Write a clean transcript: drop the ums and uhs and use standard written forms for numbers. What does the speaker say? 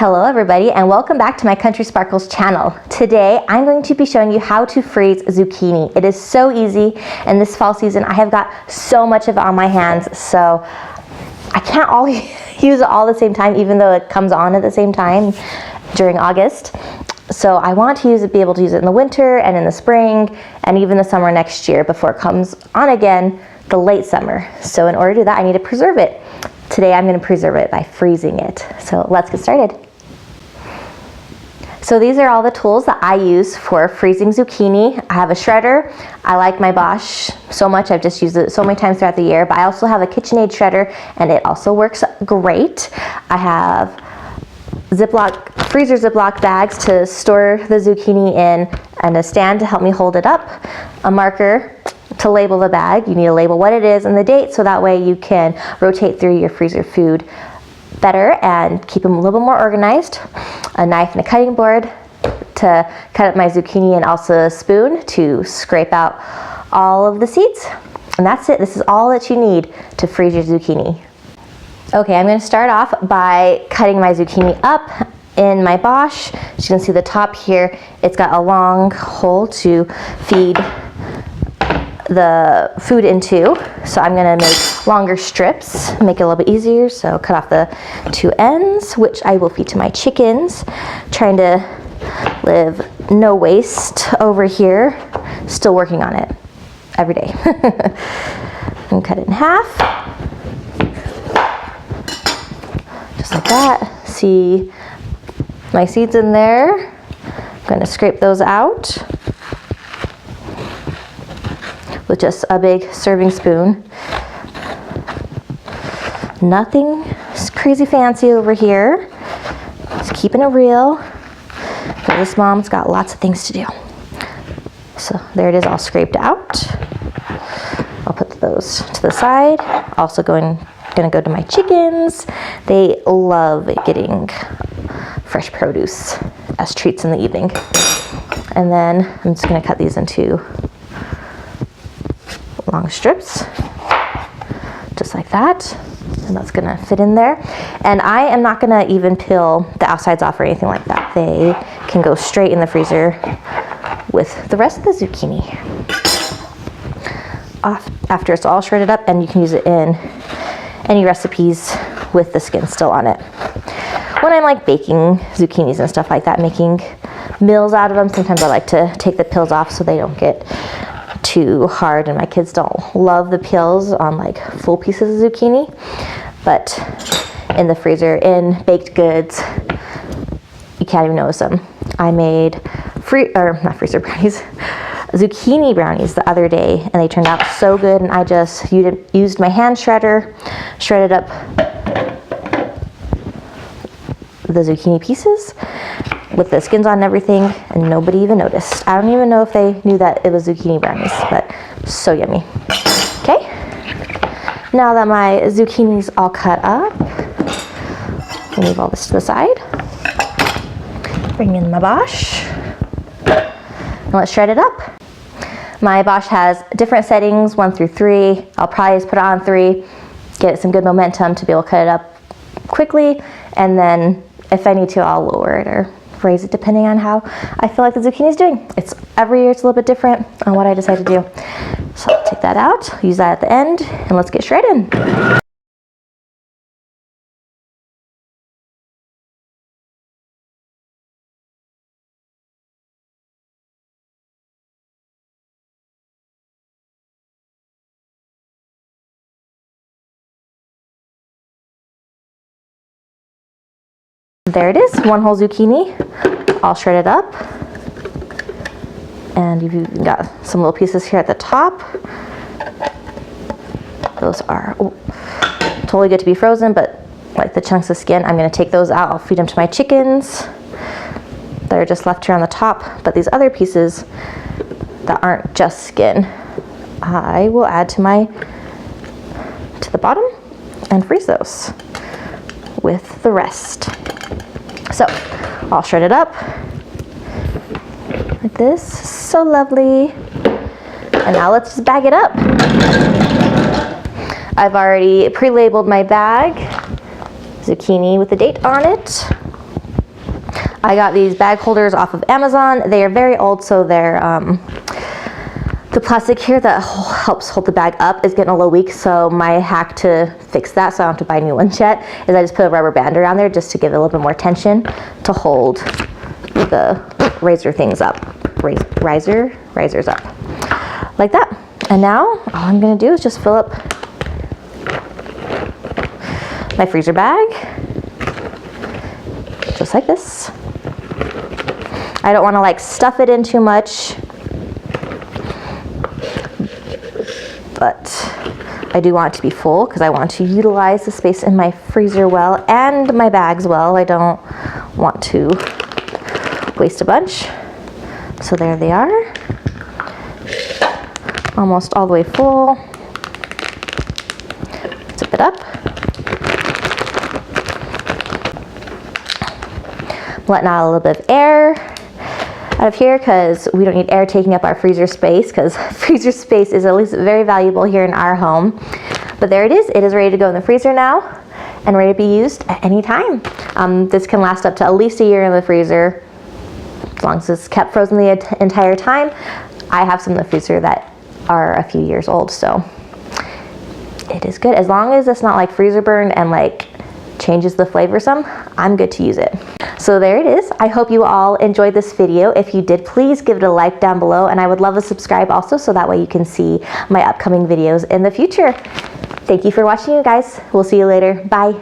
Hello everybody and welcome back to my Country Sparkles channel. Today I'm going to be showing you how to freeze zucchini. It is so easy, and this fall season I have got so much of it on my hands, so I can't always use it all at the same time, even though it comes on at the same time during August. So I want to be able to use it in the winter and in the spring and even the summer next year before it comes on again the late summer. So in order to do that I need to preserve it. Today I'm going to preserve it by freezing it. So let's get started. So these are all the tools that I use for freezing zucchini. I have a shredder. I like my Bosch so much. I've just used it so many times throughout the year, but I also have a KitchenAid shredder and it also works great. I have freezer Ziploc bags to store the zucchini in, and a stand to help me hold it up, a marker to label the bag. You need to label what it is and the date, so that way you can rotate through your freezer food better and keep them a little bit more organized. A knife and a cutting board to cut up my zucchini, and also a spoon to scrape out all of the seeds. And that's it. This is all that you need to freeze your zucchini. Okay, I'm going to start off by cutting my zucchini up in my Bosch. As you can see the top here, it's got a long hole to feed the food into, so I'm going to make longer strips, make it a little bit easier. So cut off the two ends, which I will feed to my chickens. Trying to live no waste over here, still working on it every day. And cut it in half, just like that. See my seeds in there. I'm going to scrape those out with just a big serving spoon. Nothing crazy fancy over here. Just keeping it real. But this mom's got lots of things to do. So there it is, all scraped out. I'll put those to the side. Also gonna go to my chickens. They love getting fresh produce as treats in the evening. And then I'm just gonna cut these into long strips, just like that, and that's gonna fit in there. And I am not gonna even peel the outsides off or anything like that. They can go straight in the freezer with the rest of the zucchini after it's all shredded up, and you can use it in any recipes with the skin still on it. When I'm like baking zucchinis and stuff like that, making meals out of them, sometimes I like to take the peels off so they don't get too hard, and my kids don't love the peels on like full pieces of zucchini. But in the freezer, in baked goods, you can't even notice them. I made not freezer brownies, zucchini brownies the other day, and they turned out so good. And I just used my hand shredder, shredded up the zucchini pieces with the skins on and everything, and nobody even noticed. I don't even know if they knew that it was zucchini brownies, but so yummy. Okay, now that my zucchini's all cut up, leave all this to the side. Bring in my Bosch, and let's shred it up. My Bosch has different settings, 1 through 3. I'll probably just put it on 3, get some good momentum to be able to cut it up quickly, and then if I need to, I'll lower it or raise it depending on how I feel like the zucchini is doing. It's every year it's a little bit different on what I decide to do. So I'll take that out, use that at the end, and let's get shredding. There it is, one whole zucchini, all shredded up. And you've even got some little pieces here at the top. Those are totally good to be frozen, but like the chunks of skin, I'm gonna take those out. I'll feed them to my chickens that are just left here on the top. But these other pieces that aren't just skin, I will add to the bottom and freeze those with the rest. So I'll shred it up like this, so lovely. And now let's just bag it up. I've already pre-labeled my bag, zucchini with the date on it. I got these bag holders off of Amazon. They are very old, so they're the plastic here that helps hold the bag up is getting a little weak, so my hack to fix that, so I don't have to buy new ones yet, is I just put a rubber band around there just to give it a little bit more tension to hold the razor things up, risers up, like that. And now all I'm gonna do is just fill up my freezer bag, just like this. I don't wanna like stuff it in too much, but I do want it to be full because I want to utilize the space in my freezer well and my bags well. I don't want to waste a bunch. So there they are, almost all the way full. Zip it up. I'm letting out a little bit of air out of here because we don't need air taking up our freezer space, because freezer space is at least very valuable here in our home. But there it is ready to go in the freezer now and ready to be used at any time. This can last up to at least a year in the freezer, as long as it's kept frozen the entire time. I have some in the freezer that are a few years old, so it is good. As long as it's not like freezer burned and like changes the flavor some, I'm good to use it. So there it is. I hope you all enjoyed this video. If you did, please give it a like down below, and I would love to subscribe also, so that way you can see my upcoming videos in the future. Thank you for watching, you guys. We'll see you later. Bye.